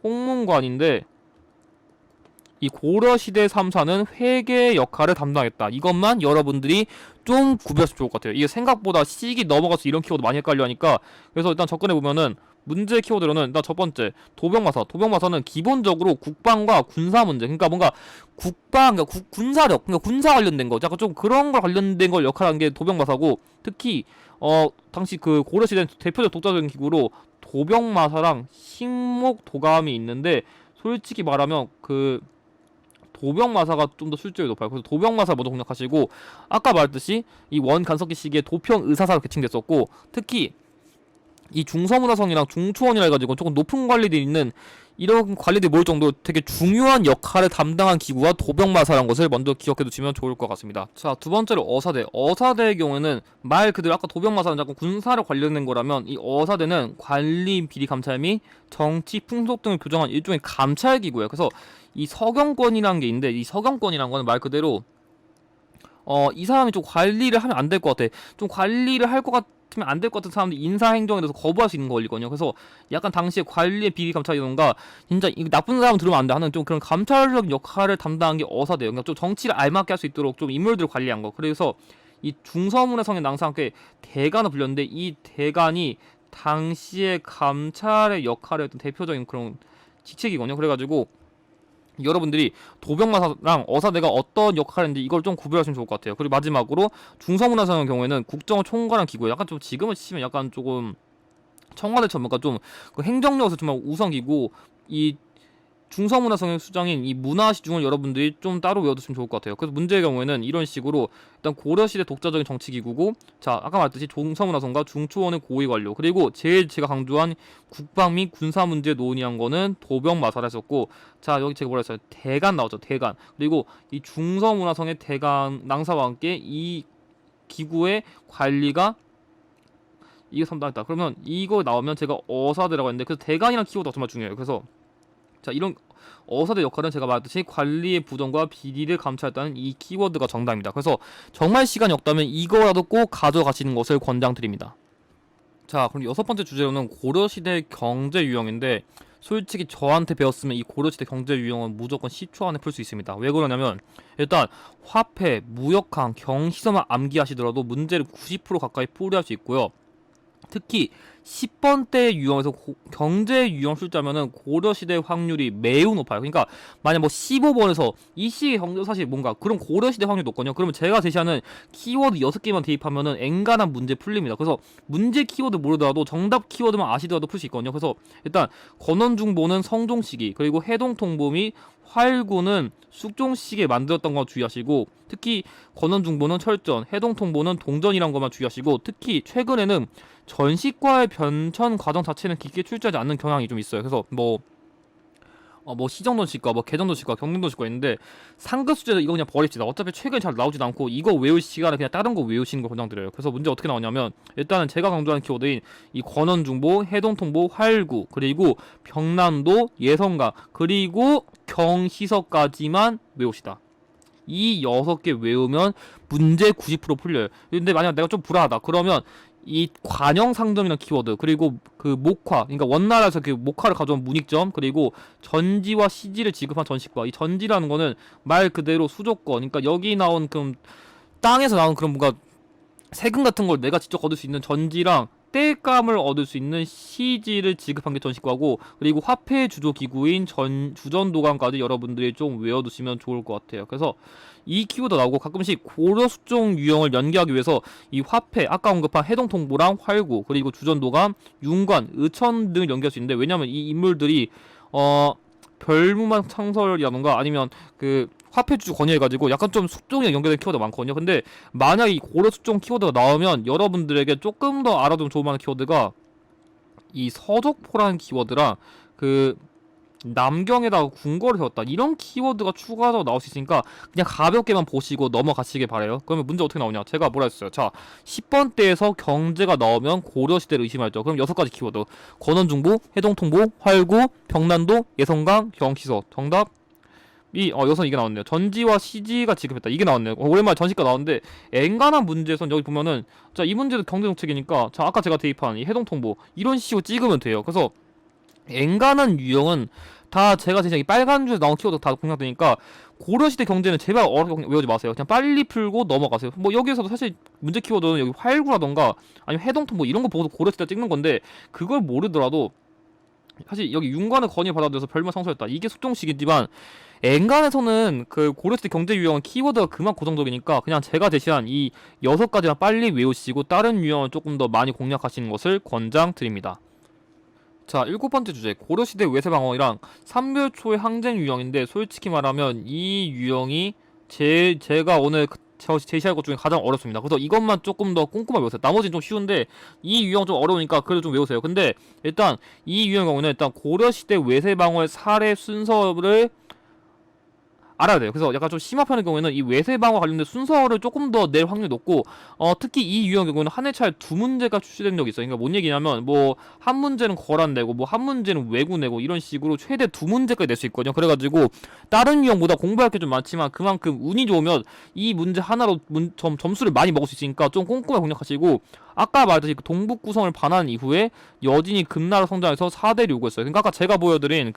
Speaker 1: 홍문관인데, 이 고려시대 3사는 회계 역할을 담당했다. 이것만 여러분들이 좀 구별하시면 좋을 것 같아요. 이게 생각보다 시기 넘어가서 이런 키워드 많이 헷갈려 하니까. 그래서 일단 접근해보면은 문제 키워드로는 일단 첫 번째 도병마사는 기본적으로 국방과 군사 문제, 그러니까 뭔가 국방, 그러니까 군사력, 그러니까 군사 관련된 거, 약간 좀 그런 걸 관련된 걸 역할하는 게 도병마사고, 특히 당시 그 고려시대 대표적 독자적인 기구로 도병마사랑 식목도감이 있는데, 솔직히 말하면 그 도병마사가 좀 더 출제율이 높아요. 그래서 도병마사 먼저 공략하시고, 아까 말했듯이 이 원 간섭기 시기에 도평의사사로 개칭됐었고, 특히 이 중서문화성이랑 중초원이라 해가지고 조금 높은 관리들이 있는, 이런 관리들이 모일 정도로 되게 중요한 역할을 담당한 기구가 도병마사라는 것을 먼저 기억해두시면 좋을 것 같습니다. 자, 두 번째로 어사대의 경우에는 말 그대로 아까 도병마사는 자꾸 군사를 관련된 거라면, 이 어사대는 관리 비리 감찰 및 정치 풍속 등을 교정한 일종의 감찰 기구예요. 그래서 이 서경권이라는 게 있는데, 이 서경권이라는 거는 말 그대로 이 사람이 좀 관리를 하면 안 될 것 같아. 좀 관리를 할 것 같으면 안 될 것 같은 사람들이 인사행정에 대해서 거부할 수 있는 거 걸리거든요. 그래서 약간 당시에 관리의 비리 감찰이던가, 진짜 이 나쁜 사람 들으면 안 돼 하는 좀 그런 감찰적 역할을 담당한 게 어사대예요. 그러니까 좀 정치를 알맞게 할 수 있도록 좀 인물들을 관리한 거. 그래서 이 중서문화성의 낭상께 대간을 불렸는데, 이 대간이 당시의 감찰의 역할을 했던 대표적인 그런 직책이거든요. 그래가지고 여러분들이 도병마사랑 어사대가 어떤 역할을 했는지 이걸 좀 구별하시면 좋을 것 같아요. 그리고 마지막으로 중서문화상의 경우에는 국정을 총괄한 기구예요. 약간 좀 지금을 치면 약간 조금 청와대처럼 뭔가 좀 그 행정력에서 정말 우선기고, 이 중서문화성의 수장인 이 문화시중을 여러분들이 좀 따로 외워두시면 좋을 것 같아요. 그래서 문제의 경우에는 이런 식으로 일단 고려시대 독자적인 정치기구고, 자 아까 말했듯이 중서문화성과 중초원의 고위관료, 그리고 제가 강조한 국방 및 군사 문제 논의한 거는 도병마사라 했었고, 자 여기 제가 뭐라 했어요? 대간 나오죠. 대간. 그리고 이 중서문화성의 대간 낭사와 함께 이 기구의 관리가 이게 상당했다. 그러면 이거 나오면 제가 어사대라고 했는데, 그래서 대간이라는 키워드가 정말 중요해요. 그래서 자 이런 어사대 역할은 제가 말했듯이 관리의 부정과 비리를 감찰했다는 이 키워드가 정답입니다. 그래서 정말 시간이 없다면 이거라도 꼭 가져가시는 것을 권장드립니다. 자 그럼 여섯 번째 주제로는 고려시대 경제 유형인데, 솔직히 저한테 배웠으면 이 고려시대 경제 유형은 무조건 10초 안에 풀 수 있습니다. 왜 그러냐면 일단 화폐, 무역항, 경시서만 암기하시더라도 문제를 90% 가까이 풀이할 수 있고요. 특히 10번대 유형에서 경제 유형 숫자면은 고려시대 확률이 매우 높아요. 그러니까 만약 뭐 15번에서 이 시기 경제 사실 뭔가 그럼 고려시대 확률이 높거든요. 그러면 제가 제시하는 키워드 6개만 대입하면은 앵간한 문제 풀립니다. 그래서 문제 키워드 모르더라도 정답 키워드만 아시더라도 풀 수 있거든요. 그래서 일단 건원중보는 성종시기, 그리고 해동통보 및 활구는 숙종시기에 만들었던 거 주의하시고, 특히 건원중보는 철전, 해동통보는 동전이란 것만 주의하시고, 특히 최근에는 전시과의 변천 과정 자체는 깊게 출제하지 않는 경향이 좀 있어요. 그래서 뭐 시정전시과, 뭐 개정전시과, 경림전시과 있는데 상급 수제도 이거 그냥 버립시다. 어차피 최근에 잘 나오지도 않고 이거 외울 시간에 그냥 다른 거 외우시는 거 권장드려요. 그래서 문제 어떻게 나오냐면 일단은 제가 강조하는 키워드인 이 권원중보, 해동통보, 활구, 그리고 병남도, 예성강, 그리고 경시서까지만 외웁시다. 이 6개 외우면 문제 90% 풀려요. 근데 만약 내가 좀 불안하다 그러면 이 관영상점이라는 키워드, 그리고 그 목화, 그러니까 원나라에서 그 목화를 가져온 문익점, 그리고 전지와 시지를 지급한 전시과. 이 전지라는 거는 말 그대로 수조권, 그러니까 여기 나온 그 땅에서 나온 그런 뭔가 세금 같은 걸 내가 직접 얻을 수 있는 전지랑 땔감을 얻을 수 있는 시지를 지급한 게 전시과고, 그리고 화폐 주조 기구인 주전도감까지 여러분들이 좀 외워두시면 좋을 것 같아요. 그래서 이 키워드 나오고, 가끔씩 고려 수종 유형을 연계하기 위해서 이 화폐, 아까 언급한 해동통보랑 활구, 그리고 주전도감, 윤관, 의천 등을 연계할 수 있는데, 왜냐면 이 인물들이 별무만 창설이라던가 아니면 그 화폐주주 권유해가지고 약간 좀 숙종이랑 연결된 키워드가 많거든요. 근데 만약 이 고려 숙종 키워드가 나오면 여러분들에게 조금 더 알아두면 좋을 만한 키워드가 이 서족포라는 키워드랑 그 남경에다가 궁궐을 세웠다, 이런 키워드가 추가로 나올 수 있으니까 그냥 가볍게만 보시고 넘어가시길 바래요. 그러면 문제 어떻게 나오냐, 제가 뭐라 했어요. 자 10번대에서 경제가 나오면 고려시대를 의심하죠. 그럼 6가지 키워드: 권원중보, 해동통보, 활구, 병난도, 예성강, 경시서. 정답 여기서 이게 나왔네요. 전지와 시지가 지급했다, 이게 나왔네요. 오랜만에 전시가 나왔는데 앵간한 문제에선 여기 보면은 자 이 문제도 경제정책이니까 자 아까 제가 대입한 이 해동통보 이런 식으로 찍으면 돼요. 그래서 앵간한 유형은 다 제가 제시한 이 빨간 줄에 나온 키워드 다 공략되니까 고려시대 경제는 제발 어렵게 외우지 마세요. 그냥 빨리 풀고 넘어가세요. 뭐 여기에서도 사실 문제 키워드는 여기 활구라던가 아니면 해동통 뭐 이런 거 보고서 고려시대 찍는 건데, 그걸 모르더라도 사실 여기 윤관의 건의 받아들여서 별명 상소했다, 이게 숙종식이지만 앵간에서는 그 고려시대 경제 유형은 키워드가 그만 고정적이니까 그냥 제가 제시한 이 6가지만 빨리 외우시고 다른 유형을 조금 더 많이 공략하시는 것을 권장드립니다. 자, 7번째 주제, 고려시대 외세방어이랑 삼별초의 항쟁 유형인데, 솔직히 말하면 이 유형이 제가 오늘 제시할 것 중에 가장 어렵습니다. 그래서 이것만 조금 더 꼼꼼하게 외우세요. 나머지는 좀 쉬운데 이 유형 좀 어려우니까 그래도 좀 외우세요. 근데 일단 이 유형 경우는 일단 고려시대 외세방어의 사례 순서를 알아야 돼요. 그래서 약간 좀 심화편의 경우에는 이 외세방어 관련된 순서를 조금 더 낼 확률이 높고, 특히 이 유형 경우는 한 회차에 2문제가 출시된 적이 있어요. 그러니까 뭔 얘기냐면 뭐 한 문제는 거란 내고 뭐 한 문제는 외구 내고 이런 식으로 최대 2문제까지 낼 수 있거든요. 그래가지고 다른 유형보다 공부할 게 좀 많지만 그만큼 운이 좋으면 이 문제 하나로 점수를 많이 먹을 수 있으니까 좀 꼼꼼하게 공략하시고, 아까 말했듯이 그 동북 구성을 반환 이후에 여진이 금나라 성장해서 4대를 요구했어요. 그러니까 아까 제가 보여드린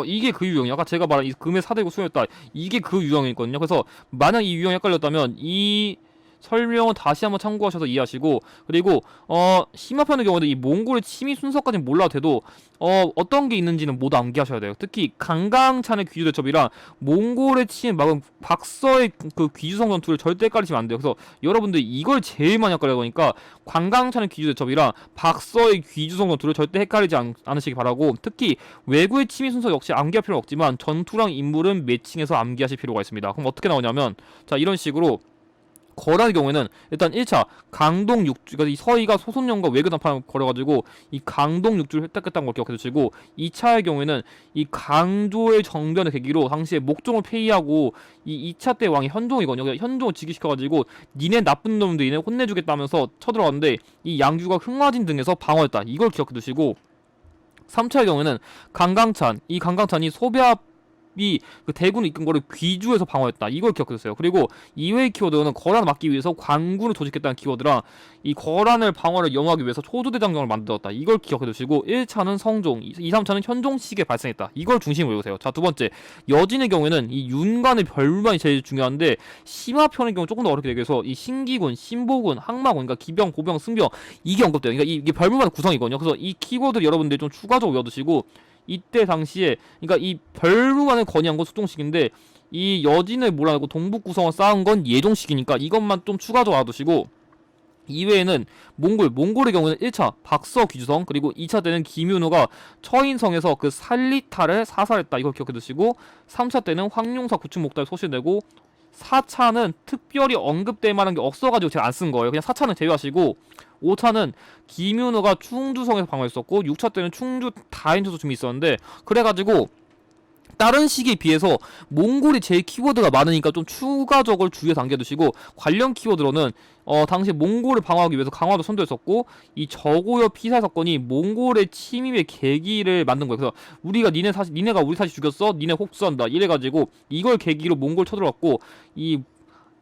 Speaker 1: 이게 그 유형이야. 아까 제가 말한 이 금의 사대고 수였다, 이게 그 유형이거든요. 그래서 만약 이 유형이 헷갈렸다면 이 설명은 다시 한번 참고하셔서 이해하시고, 그리고 심화편의 경우는 이 몽골의 침입 순서까지는 몰라도 돼도 어떤 게 있는지는 모두 암기하셔야 돼요. 특히 강강찬의 귀주 대첩이랑 몽골의 침입 막은 박서의 그 귀주성 전투를 절대 헷갈리시면 안 돼요. 그래서 여러분들 이걸 제일 많이 헷갈려 보니까 강강찬의 귀주 대첩이랑 박서의 귀주성 전투를 절대 헷갈리지 않으시기 바라고, 특히 외구의 침입 순서 역시 암기할 필요는 없지만 전투랑 인물은 매칭해서 암기하실 필요가 있습니다. 그럼 어떻게 나오냐면, 자, 이런 식으로 거란의 경우에는 일단 1차 강동 6주, 그러니까 이 서희가 소손령과 외교談判을 걸어가지고 이 강동 6주를 획득했다는 걸 기억해 두시고, 2차의 경우에는 이 강조의 정변을 계기로 당시에 목종을 폐위하고 이 2차 때 왕이 현종이거든요. 그러니까 현종을 즉위시켜가지고 니네 나쁜 놈들 니네 혼내주겠다면서 쳐들어갔는데 이 양규가 흥화진 등에서 방어했다. 이걸 기억해 두시고, 3차의 경우에는 강강찬, 이 강강찬이 소비압이 그 대군을 이끈 거를 귀주에서 방어했다. 이걸 기억해주세요. 그리고 이외의 키워드는 거란을 막기 위해서 관군을 조직했다는 키워드랑 이 거란을 방어를 염하기 위해서 초조대장경을 만들었다. 이걸 기억해두시고, 1차는 성종, 2, 3차는 현종시기에 발생했다. 이걸 중심으로 외우세요. 자, 두 번째, 여진의 경우에는 이 윤관의 별만이 제일 중요한데 심화편의 경우 조금 더 어렵게 되게 해서 이 신기군, 신보군, 항마군, 그러니까 기병, 보병, 승병 이게 언급돼요. 그러니까 이게 별만의 구성이거든요. 그래서 이 키워드를 여러분들이 좀 추가적으로 외워두시고, 이때 당시에 그러니까 이 별무관을 건의한 건 수종식인데 이 여진을 몰아내고 동북 구성을 쌓은 건 예종식이니까 이것만 좀 추가적으로 알아두시고, 이외에는 몽골의 경우는 1차 박서 귀주성, 그리고 2차 때는 김윤호가 처인성에서 그 살리타를 사살했다. 이걸 기억해두시고, 3차 때는 황룡사 구축목달 소실되고, 4차는 특별히 언급될 만한 게 없어가지고 제가 안 쓴 거예요. 그냥 4차는 제외하시고, 5차는 김윤호가 충주성에서 방어했었고, 6차 때는 충주 다인투도 좀 있었는데, 그래가지고 다른 시기에 비해서 몽골이 제일 키워드가 많으니까 좀 추가적으로 주의에 당겨두시고, 관련 키워드로는 당시 몽골을 방어하기 위해서 강화도 선도했었고, 이 저고요 피살 사건이 몽골의 침입의 계기를 만든 거예요. 그래서 우리가 니네가 우리 사실 죽였어, 니네 혹수한다 이래가지고 이걸 계기로 몽골 쳐들어갔고, 이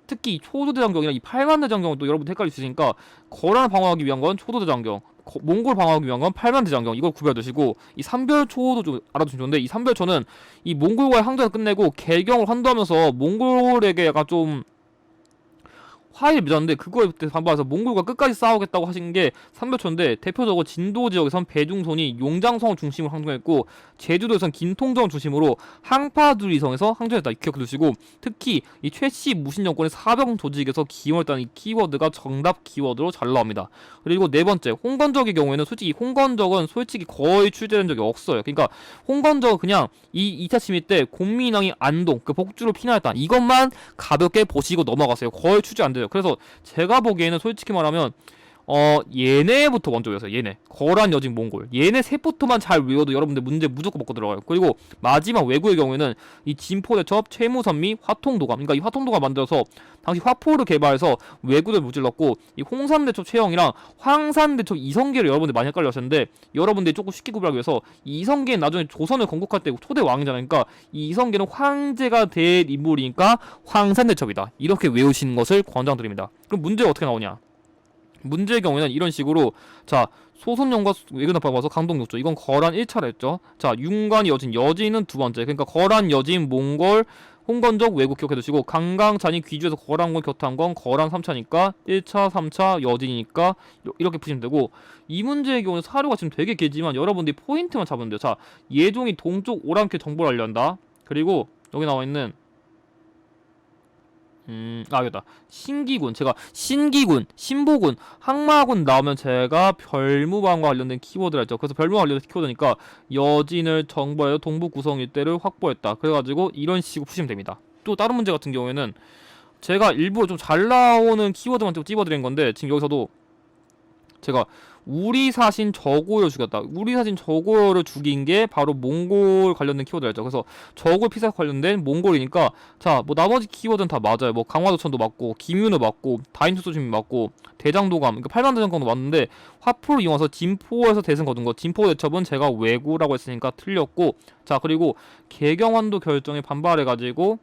Speaker 1: 특히 초도대장경이나 이 팔만대장경은 또 여러분 헷갈릴 수 있으니까 거란을 방어하기 위한 건 초도대장경, 몽골 방어하기 위한 건 팔만대장경, 이걸 구별해두시고, 이 삼별초도 좀 알아두시면 좋은데, 이 삼별초는 이 몽골과의 항전을 끝내고 개경을 환도하면서 몽골에게 약간 좀 화해를 맺었는데, 그거에 반발해서 몽골과 끝까지 싸우겠다고 하신 게 삼별초인데, 대표적으로 진도 지역에선 배중손이 용장성을 중심으로 항전했고, 제주도에선 긴통정을 중심으로 항파두리성에서 항전했다. 기억해두시고, 특히 이 최씨 무신정권의 사병 조직에서 기원했다는 이 키워드가 정답 키워드로 잘 나옵니다. 그리고 네 번째, 홍건적의 경우에는 솔직히 홍건적은 거의 출제된 적이 없어요. 그러니까 홍건적은 그냥 이 2차 침입 때 곤민왕이 안동 그 복주로 피난했다, 이것만 가볍게 보시고 넘어가세요. 거의 출제 안 돼요. 그래서 제가 보기에는 솔직히 말하면 얘네부터 먼저 외우세요. 얘네 거란, 여진, 몽골, 얘네 셋부터만 잘 외워도 여러분들 문제 무조건 먹고 들어가요. 그리고 마지막 외구의 경우에는 이 진포대첩, 최무선미, 화통도감, 그러니까 이 화통도감 만들어서 당시 화포를 개발해서 외구를 무질렀고, 이 홍산대첩 최영이랑 황산대첩 이성계를 여러분들 많이 헷갈려 하셨는데, 여러분들이 조금 쉽게 구별하기 위해서 이 이성계는 나중에 조선을 건국할 때 초대 왕이잖아요. 그러니까 이 이성계는 황제가 될 인물이니까 황산대첩이다. 이렇게 외우시는 것을 권장드립니다. 그럼 문제가 어떻게 나오냐? 문제의 경우에는 이런 식으로, 자, 소손령과 외교단파 봐서 강동 6조, 이건 거란 1차를 했죠. 자, 윤관, 여진은 두 번째. 그러니까 거란, 여진, 몽골, 홍건적, 외국 기억해두시고, 강강찬이 귀주에서 거란과 격퇴한 건 거란 3차니까 1차, 3차, 여진이니까 이렇게 푸시면 되고, 이 문제의 경우는 사료가 지금 되게 길지만 여러분들이 포인트만 잡으면 돼요. 자, 예종이 동쪽 오랑캐 정보를 알려한다. 그리고 여기 나와있는 여기다 신기군, 제가 신기군, 신보군, 항마군 나오면 제가 별무방과 관련된 키워드를 했죠. 그래서 별무방 관련된 키워드니까 여진을 정보하여 동북 구성 일대를 확보했다. 그래가지고 이런 식으로 푸시면 됩니다. 또 다른 문제 같은 경우에는 제가 일부러 좀 잘 나오는 키워드만 좀 찝어드린 건데, 지금 여기서도 제가 우리 사신 저고요 죽였다. 우리 사신 저고요를 죽인 게 바로 몽골 관련된 키워드였죠. 그래서 저고요 피살 관련된 몽골이니까, 자, 뭐 나머지 키워드는 다 맞아요. 뭐 강화도천도 맞고, 김윤호 맞고, 다인투소심이 맞고, 대장도감, 그러니까 팔만대장경도 맞는데, 화포를 이용해서 진포에서 대승 거둔 거, 진포 대첩은 제가 왜구라고 했으니까 틀렸고, 자, 그리고 개경환도 결정에 반발해가지고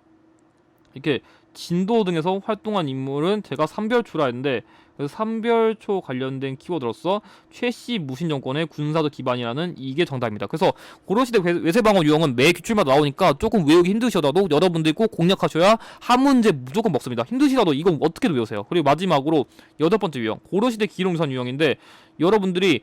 Speaker 1: 이렇게 진도 등에서 활동한 인물은 제가 삼별추라 했는데, 그래서 삼별초 관련된 키워드로서 최씨 무신 정권의 군사적 기반이라는 이게 정답입니다. 그래서 고려시대 외세방어 유형은 매 기출마다 나오니까 조금 외우기 힘드시더라도 여러분들이 꼭 공략하셔야 한 문제 무조건 먹습니다. 힘드시더라도 이건 어떻게든 외우세요. 그리고 마지막으로 8번째 유형, 고려시대 기록유산 유형인데 여러분들이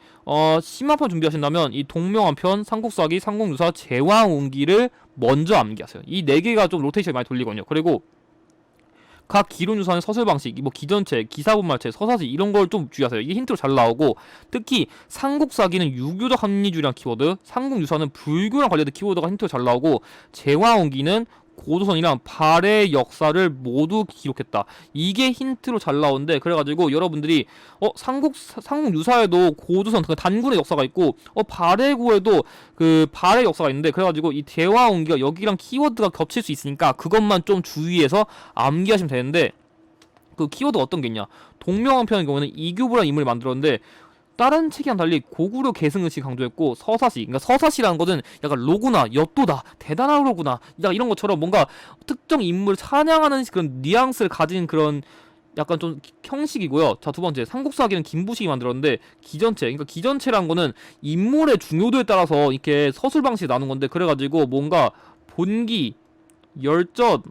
Speaker 1: 심화편 준비하신다면 이 동명한편, 삼국사기, 삼국유사, 제왕운기를 먼저 암기하세요. 이 4개가 좀 로테이션이 많이 돌리거든요. 그리고 각 기론유사의 서술 방식, 뭐 기전체, 기사분말체, 서사지 이런 걸 좀 주의하세요. 이게 힌트로 잘 나오고 특히 삼국사기는 유교적 합리주의란 키워드, 삼국유사는 불교랑 관련된 키워드가 힌트로 잘 나오고 제왕운기는 고조선이랑 발해의 역사를 모두 기록했다. 이게 힌트로 잘 나오는데 그래가지고 여러분들이 삼국유사에도 고조선 그 단군의 역사가 있고 발해구에도 그 발해 역사가 있는데 그래가지고 이 대화운기가 여기랑 키워드가 겹칠 수 있으니까 그것만 좀 주의해서 암기하시면 되는데 그 키워드가 어떤 게 있냐. 동명한편의 경우는 이규보라는 인물을 만들었는데 다른 책이랑 달리 고구려 계승의식 강조했고 서사시, 그러니까 서사시라는 것은 약간 로구나, 엿도다, 대단한 로구나, 약간 이런 것처럼 뭔가 특정 인물을 찬양하는 그런 뉘앙스를 가진 그런 약간 좀 형식이고요. 자, 두 번째, 삼국사기는 김부식이 만들었는데 기전체, 그러니까 기전체라는 거는 인물의 중요도에 따라서 이렇게 서술 방식이 나눈 건데 그래가지고 뭔가 본기, 열전,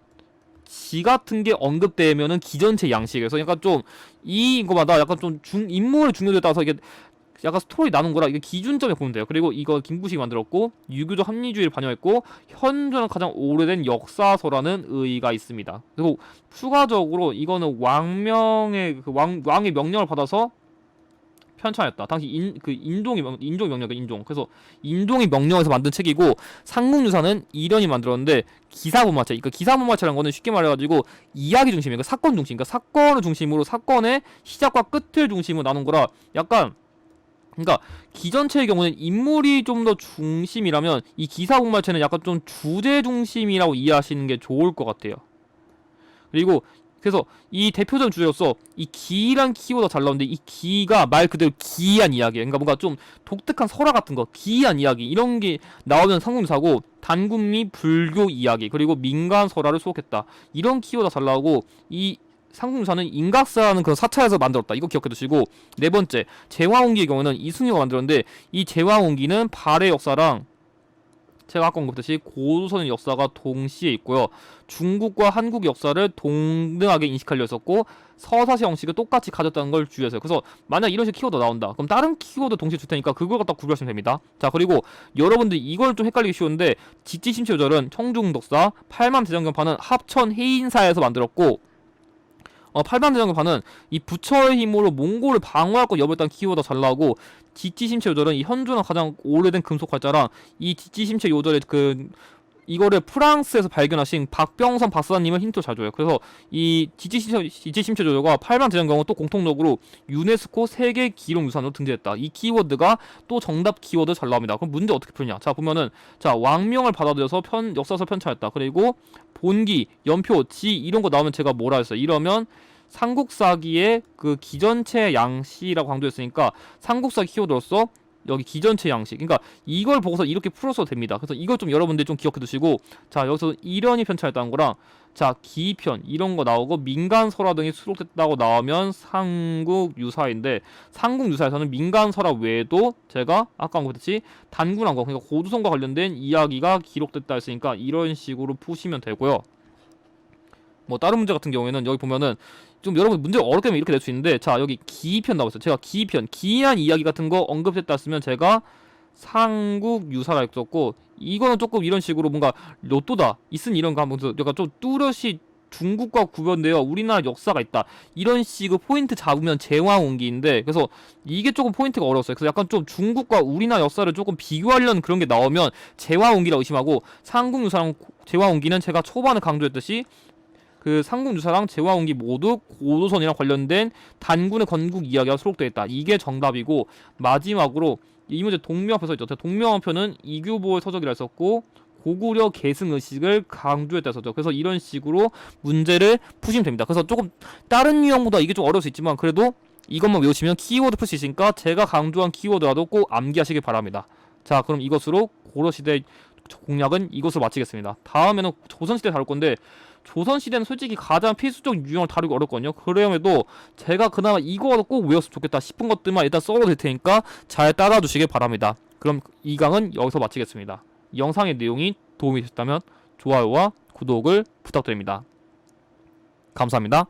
Speaker 1: 지 같은 게 언급되면은 기전체 양식에서 약간 좀 이거마다 약간 좀 인물의 중요도에 따라서 이게 약간 스토리 나눈 거라 이게 기준점에 보면 돼요. 그리고 이거 김부식이 만들었고 유교적 합리주의를 반영했고 현존한 가장 오래된 역사서라는 의의가 있습니다. 그리고 추가적으로 이거는 왕명의 왕의 명령을 받아서 편찬했다. 당시 인종이 명령이야, 인종. 그래서 인종이 명령해서 만든 책이고 삼국유사는 이련이 만들었는데 기사분마체. 그러니까 기사분마체라는 거는 쉽게 말해가지고 이야기 중심이에요. 그러니까 사건 중심. 그러니까 사건을 중심으로 사건의 시작과 끝을 중심으로 나눈 거라 약간 그러니까 기전체의 경우는 인물이 좀 더 중심이라면 이 기사분마체는 약간 좀 주제 중심이라고 이해하시는 게 좋을 것 같아요. 그리고 그래서 이 대표적인 주제로서 이 기란 키워드가 잘 나오는데 이 기가 말 그대로 기이한 이야기예요. 그러니까 뭔가 좀 독특한 설화 같은 거, 기이한 이야기 이런 게 나오면 삼국유사고 단군 및 불교 이야기 그리고 민간 설화를 수록했다. 이런 키워드가 잘 나오고 이 삼국유사는 인각사라는 그런 사찰에서 만들었다. 이거 기억해 두시고 네 번째 제왕운기의 경우는 이순유가 만들었는데 이 제왕운기는 발해 역사랑 제가 아까 언급했듯이 고조선의 역사가 동시에 있고요. 중국과 한국 역사를 동등하게 인식하려 했었고 서사시 형식을 똑같이 가졌다는 걸 주의하세요. 그래서 만약 이런 식의 키워드 나온다. 그럼 다른 키워드 동시에 줄 테니까 그걸 갖다 구별하시면 됩니다. 자, 그리고 여러분들 이걸 좀 헷갈리기 쉬운데 직지심체조절은 청중덕사, 팔만대장경파는 합천 해인사에서 만들었고 팔만대장경파는 이 부처의 힘으로 몽골을 방어할 것 여부에 따른 키워드가 잘 나오고 지지심체 요절은 이 현존한 가장 오래된 금속 활자랑 이 지지심체 요절의 이거를 프랑스에서 발견하신 박병선 박사님을 힌트로 잘 줘요. 그래서 이 지지심체 요절과 팔만대장경은 또 공통적으로 유네스코 세계 기록유산으로 등재했다. 이 키워드가 또 정답 키워드 잘 나옵니다. 그럼 문제 어떻게 풀냐? 자, 보면은 자 왕명을 받아들여서 역사서 편찬했다. 그리고 본기, 연표, 지 이런 거 나오면 제가 뭐라 했어요? 이러면 삼국사기의 그 기전체 양식이라고 강조했으니까 삼국사기 키워드로서 여기 기전체 양식 그러니까 이걸 보고서 이렇게 풀어서 됩니다. 그래서 이걸 좀 여러분들 좀 기억해 두시고 자 여기서 이련이 편찬했다는 거랑 자 기편 이런 거 나오고 민간설화 등이 수록됐다고 나오면 삼국유사인데 삼국유사에서는 민간설화 외에도 제가 아까 언급했듯이 단군한 거 그러니까 고조선과 관련된 이야기가 기록됐다 했으니까 이런 식으로 푸시면 되고요. 뭐 다른 문제 같은 경우에는 여기 보면은 좀 여러분 문제 어렵게 하면 이렇게 낼 수 있는데 자 여기 기편 나와있어요. 제가 기편 기이한 이야기 같은 거 언급했다 했으면 제가 삼국유사라 썼고 이거는 조금 이런 식으로 뭔가 로또다 있은 이런 거 한번 약간 좀 뚜렷이 중국과 구별되어 우리나라 역사가 있다 이런 식으로 포인트 잡으면 제왕운기인데 그래서 이게 조금 포인트가 어려웠어요. 그래서 약간 좀 중국과 우리나라 역사를 조금 비교하려는 그런 게 나오면 제왕운기라고 의심하고 삼국유사랑 제왕운기는 제가 초반에 강조했듯이 그 삼국유사랑 제왕운기 모두 고조선이랑 관련된 단군의 건국 이야기가 수록되어 있다. 이게 정답이고 마지막으로 이 문제 동명한표서 있죠. 동명한표는 이규보의 서적이라 했었고 고구려 계승의식을 강조했다 했었죠. 그래서 이런 식으로 문제를 푸시면 됩니다. 그래서 조금 다른 유형보다 이게 좀 어려울 수 있지만 그래도 이것만 외우시면 키워드 풀 수 있으니까 제가 강조한 키워드라도 꼭 암기하시길 바랍니다. 자 그럼 이것으로 고려시대 공략은 이것으로 마치겠습니다. 다음에는 조선시대 다룰 건데 조선시대는 솔직히 가장 필수적 유형을 다루기 어렵거든요. 그럼에도 제가 그나마 이거라도 꼭 외웠으면 좋겠다 싶은 것들만 일단 써놓을 테니까 잘 따라주시길 바랍니다. 그럼 이 강은 여기서 마치겠습니다. 이 영상의 내용이 도움이 되셨다면 좋아요와 구독을 부탁드립니다. 감사합니다.